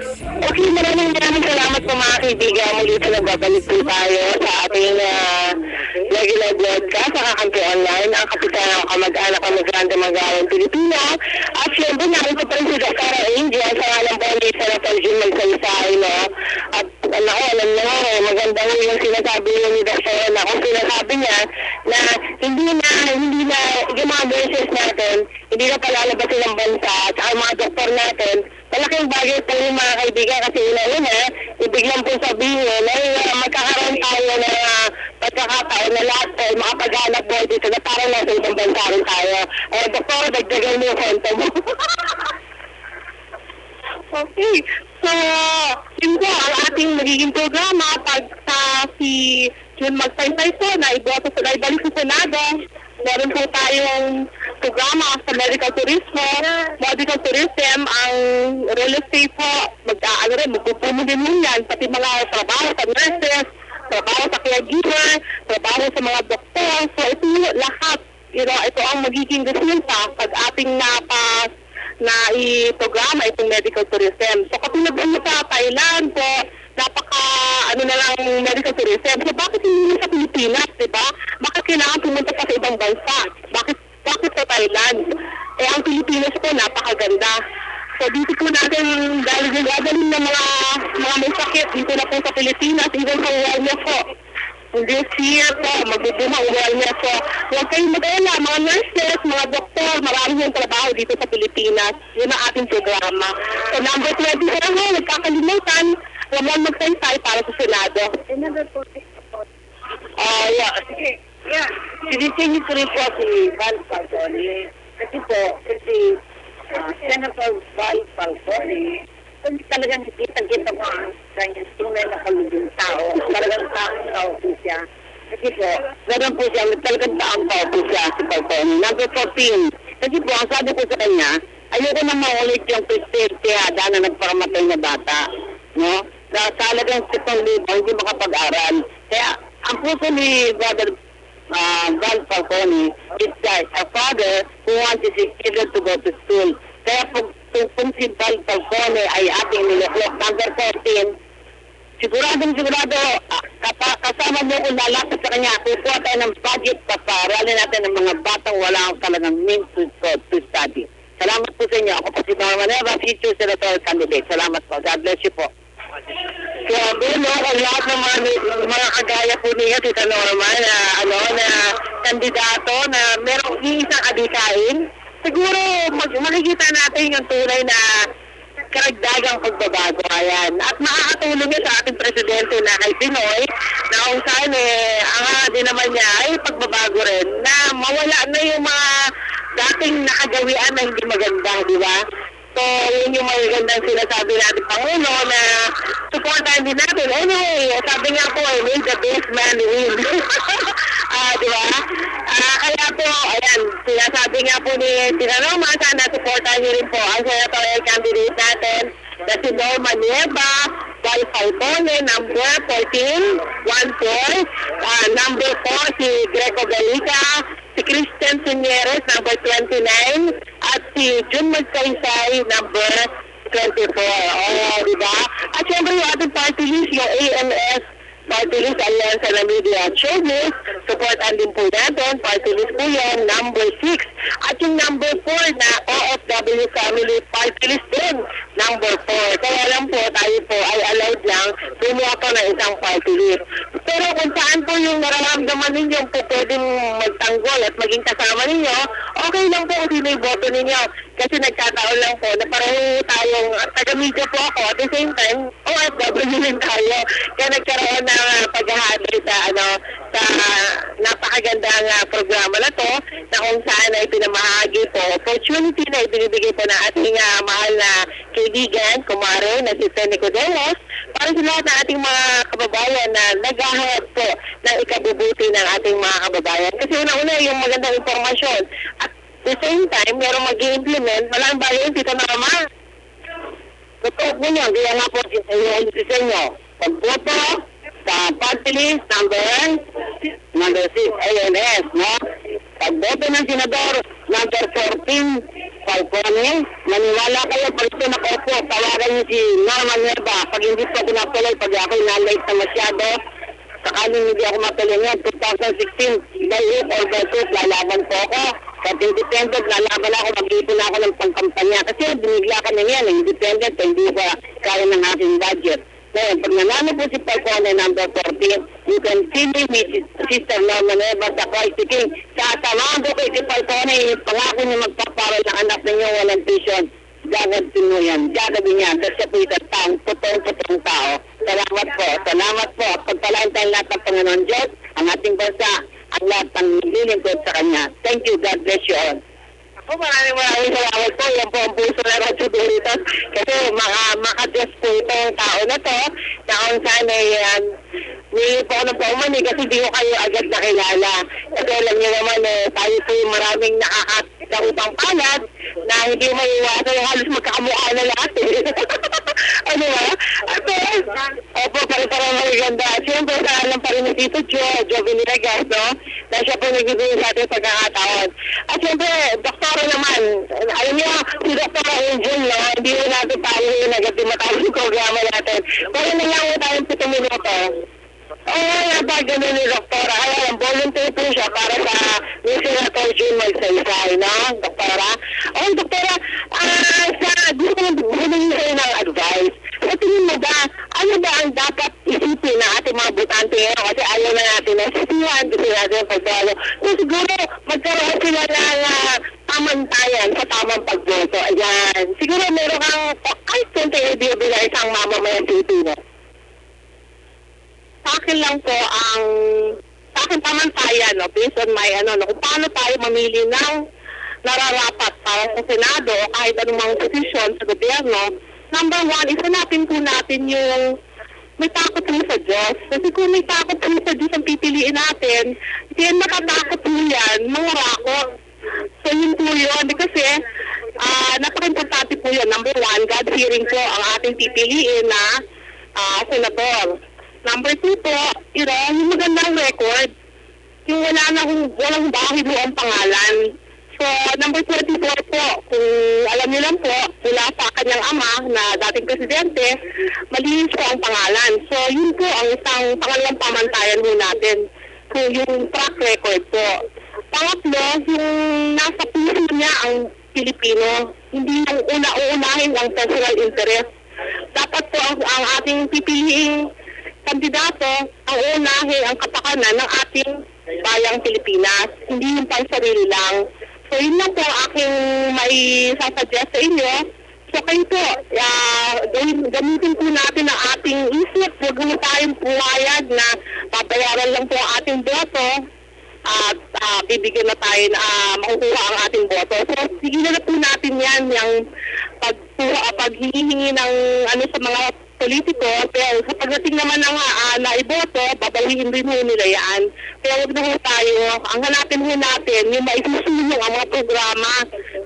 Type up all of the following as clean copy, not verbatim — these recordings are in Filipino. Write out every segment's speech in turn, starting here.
Okay, maraming salamat po mga kaibigan. Muli po nagbabalik po tayo sa ating regular broadcast sa Kakampi Online, ang kapitan ng kamag-anak ng Migrante Magalang Pilipino. At siyempre, nakita pa rin si Dr. Angel sa ngalang po ni Senator Jim Magsaysay, no? At alam nyo, maganda ho yung sinasabi ni Dr. na kung sinasabi niya na hindi na yung mga nurses natin, hindi na palalabasin ng bansa at ang mga doktor natin, malaking bagay po yung mga kaibigan kasi una-una, ibiglang po sabihin na magkakaroon tayo ng pagkakataon na lahat po makapag-anak po dito na parang nasa ibang bansa rin tayo. Doktor, dagdagan mo yung kwento mo. Okay. So, yun po ang ating magiging programa pagka si Jun Magsaysay po na ibalik sa Senado. Meron po tayong programa sa medical tourism, ang real estate po, magpupuno din mo yan, pati mga trabaho sa nurses, trabaho sa caregiver, trabaho sa mga doktor. So ito lahat, ito ang magiging resulta pag ating na i-programa itong medical tourism. So katulad mo sa Thailand po, medical tourism. So bakit hindi sa Pilipinas, di ba? Bakit kailangan pumunta pa sa ibang bansa? Bakit sa Thailand? Ang Pilipinas po, napakaganda. So dito po natin, dahil gagawin ng mga may sakit, dito na po sa Pilipinas, even sa wellness po. This year po, magbubuha ang wellness po. Huwag kayong mag-alala, mga nurses, mga doktor, marami yung trabaho dito sa Pilipinas. Yun ang ating programa. So number 20 na ho, nagkakalimutan, Ramon Magsaysay para sa Senado. Number 40. Yeah. Yeah. Sinisingit ko rin po si Val Falcone. Kasi Senator Val Falcone, talagang kita mo ang kanyang tunay na kaluging tao. Talagang tao po siya. Kasi po, meron po siya, talagang taong tao po siya si Falcone. Number 14. Kasi po, ang sabi ko sa kanya, ayoko na maulit yung prestiyada na nagparamatay na bata. No? Na talagang 7,000 hindi makapag-aral. Kaya, ang puso ni Brother Val Falcone is that a father who wants his children to go to school. Kaya kung si Val Falcone ay ating niluklok, number 14, sigurado, kasama mo kung lalapit sa kanya, kukuha tayo ng budget para aralin natin ng mga batang wala akong talagang means to study. Salamat po sa inyo. Ako po si Norman Eva, future senatorial candidate. Salamat po. God bless you po. Sabi, kung lahat ng mga kagaya po niya, Tita Norma, na kandidato na merong iisang adikain, siguro makikita natin yung tunay na karagdagang pagbabago. Ayan. At makakatulong niya sa ating presidente na kay Pinoy, na kung saan ang din naman niya ay pagbabago rin, na mawala na yung mga dating nakagawian na hindi maganda, di ba? So, yun yung magandang sinasabi natin Pangulo na supportahan din natin. Anyway, sabi nga po, may the best man win. Di ba? Kaya po, ayan, sinasabi nga po ni Tina Norma, sana supportahan niyo rin po ang senatorial candidate natin na si Norma Nieva, Val Falcone, number 14, 1-4, number 4, si Greco Galica, si Christian Suñeres, number 29, at si Jun Magsaysay, number 24. Diba? At syempre yung ating party list, yung AMS Party List Alliance na Media Showbiz, supportan din po natin. Party list po yan, number 6. At yung number 4 na OFW Family Party List din, number 4. Kaya lang po, tayo po ay allowed lang bumuha ng isang party list. Pero kung saan po yung nararamdaman ninyo po pwedeng magtanggol at maging kasama ninyo, okay lang po kung sino yung boto ninyo. Kasi nagkataon lang po na pareho tayong taga-media po ako. At the same time, OFW din tayo. Kaya nagkaroon ng paghahati sa napakagandang programa na to, na kung saan ay pinamahagi po opportunity na ibinibigay po ng ating mahal na kaibigan, kumare, na si Sen. Nicodemus, para sa lahat ng ating mga kababayan na naghahangad po ng ikabubuti ng ating mga kababayan. Kasi una-una yung magandang informasyon. At the same time, merong mag-i-implement, malang bagay yung Tito Norma. Totoo po niyo, kaya nga po sa inyo, pagboto sa party list number 6, ANS, no? Pagboto ng senador, number 14, Falcone. Maniwala kayo, pag ito nakaupo, tawagan niyo si Norman Nueva. Pag hindi po ako natuloy, pag ako na-late na masyado, sakaling hindi ako matuloy yan, 2016, by 8 or by 2, lalaban po ako. Sa independent, lalaban ako, mag-ipon ako ng pangkampanya. Kasi binigla kami yan, independent, hindi ko kaya ng aking budget. So, pag nanalo po si Falcone number 14, you can see me, Sister Norma Nueva sa Christ King. Sasamahan ko kay si Falcone, pangako niya magpaparal ng anak ninyo walang tuition. Gagawin mo yan, gagawin niya. Kasi po isang taong, totoong tao. Salamat po. Pagpalaan tayo lahat ng Panginoon Diyos, ang ating bansa, ang lahat ng nililingkod sa Kanya. Thank you, God bless you all. Maraming salamat po. Yan po ang puso na Radyo Veritas. Kasi makadiyos po itong tao na to. Na kung saan ay hindi po ako ng paumani kasi di ko kayo agad nakilala. Kasi alam niyo naman tayo po yung maraming nakakautang palad na hindi may iwasan yung halos magkakamukha na lahat ano ba? Opo, pare-parang magaganda. Siyempre, saalam pa rin ni Tito Joe Villegas, no? Na siya po nagbibigay sa ating pagkakataon. At siyempre, doktora naman. Alam niyo, si Dr. Angel, no? Hindi mo natin tayo yung matapos yung programa natin. Kaya na lang tayong 7 minuto. Ganun ni Doktora. Ayan, volunteer po siya para sa Senator June Magsaysay, no? Doktora. Doktora, gusto ko humingi kayo ng advice. Sa tingin mo ba, ano ba ang dapat isipin ng ating mga butante ngayon? Kasi ayaw na natin na isipin kasi natin ang pagdalo. So siguro, magkaroon sila ng pamantayan sa tamang pagboto. Ayan. Siguro meron kang kahit konti idea bilang isang mamamayang Pilipino. Sa akin lang po sa akin pamantayan, no, based on my kung paano tayo mamili ng nararapat para sa Senado o kahit anumang posisyon sa gobyerno. Number 1, isanapin po natin yung may takot po sa Diyos. Kasi kung may takot po sa Diyos ang pipiliin natin, hindi yan matatakot po yan, mangurakot. So yun po yun. Kasi napaka-importante po yun. Number 1, God-fearing po ang ating pipiliin na senator. Number 2 po, yung magandang record, yung walang bahid mo ang pangalan. So, number 24 po, kung alam niyo lang po, mula sa kanyang ama na dating presidente, malinis po ang pangalan. So, yun po ang isang pangalang pamantayan po natin. So, yung track record po. Pangatlo, yung nasa puso niya ang Pilipino, hindi yung una-uunahin ang personal interest. Dapat po ang ating pipiliing kandidato ang unahin ang kapakanan ng ating bayang Pilipinas, hindi yung pansarili lang. So yun lang po ang aking may sasuggest sa inyo. So kayo po, gamitin po natin ang ating isip. Huwag mo tayong pumayag na papayaran lang po ang ating boto at bibigyan na tayo na makukuha ang ating boto. So sige na po natin yan, yung paghihingi ng sa mga politiko, pero sa pagdating naman ng naiboto, babawiin din ho nila yan. Kaya huwag na ho tayo, ang hanapin ho natin, yung maisusulong ang mga programa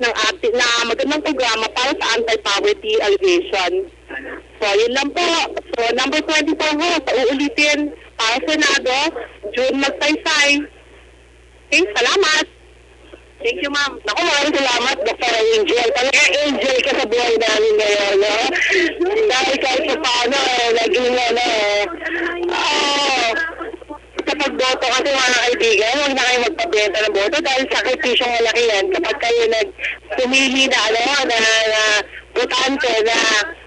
ng ating, na magandang programa para sa anti-poverty alleviation. So, yun lang po. So, number 24 ho, uulitin para sa Senado, June Magsaysay. Okay, salamat. Thank you, ma'am. Naku, maraming salamat, Dr. Angel. Talaga angel ka sa buhay namin ngayon, no? Dahil kahit sa paano, naging, sa pagboto kasi mga kaibigan, huwag na kayo magpabenta ng boto dahil sakripisyong malaki yan. Kapag kayo pumili na, na botante na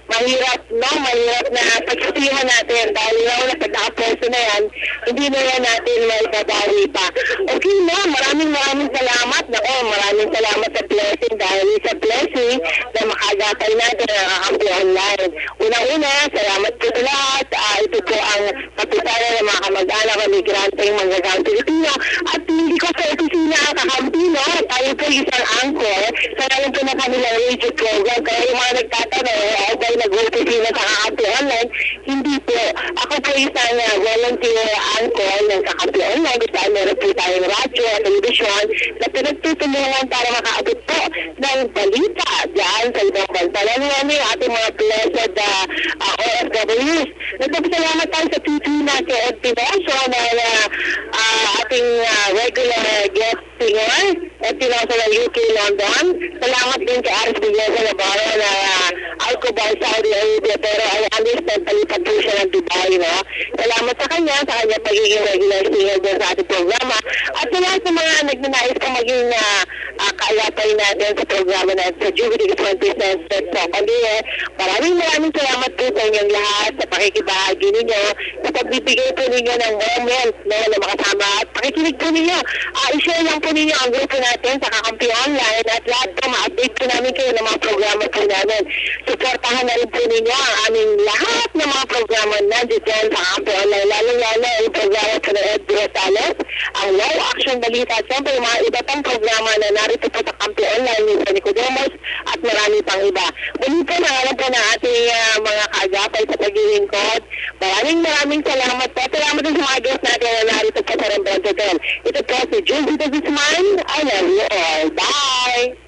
mahirap na pagsisihan natin dahil na pag nakaposto na yan, hindi na yan natin maibabawi pa. Okay na, maraming salamat. Maraming salamat sa blessing dahil sa blessing na makagatay natin ang kakampi online. Unang-una, salamat po sa lahat. Ito po ang kapitalan ng mga kamag-anak na migrante yung mga Pilipino. At hindi ko sa opisina ang kakampi, no? Tayo po isang anchor sa nalang po na kanilang radio program. Kaya yung mga nagtatanong, okay, nag-opisina sa kakampi online, hindi po. Ako po isang volunteer anchor ng kakampi online. Gusto meron po tayong radyo at television na pinagtutulungan para makaabot po ng balita dyan sa ibang bansa. Lalo namin ating mga blessed OFWs. Nagpapasalamat tayo sa TV na kay Ed Pinoso na ating ating regular guest singer at tinoso ng UK London. Salamat din kay Aris Villesa Navarro na Alcobar, Saudi Arabia, pero I understand palipad po siya ng Dubai, no? Salamat sa kanya pagiging regular singer din sa ating programa. At sa lahat ng mga nagnanais pa maging kaalapay natin sa programa natin sa Jubilee 20 Cents po. Kundi maraming salamat po sa inyong lahat sa pakikibahagi ninyo, sa pagbibigay po ninyo ng moment na makasama at pakikinig po ninyo. I-share lang po ninyo ang grupo natin sa Kakampi Online at lahat po ma-update po namin kayo ng mga programa po namin. Supportahan na rin po ninyo ang aming lahat ng mga programa nandiyan dyan sa Kakampi Online, lalo-lalo yung programa po ng Ed Rosales, ang Low Action Balita, at siyempre yung mga iba pang programa na narito po sa Kakampi Online ni Nicodemos at marami pang iba. Muli po na po na ating mga kaagapay sa paglilingkod. Maraming salamat po. Salamat din sa mga guests natin na narito po sa Rembrandt Hotel. Ito po si Julie de Guzman. I love you all. Bye!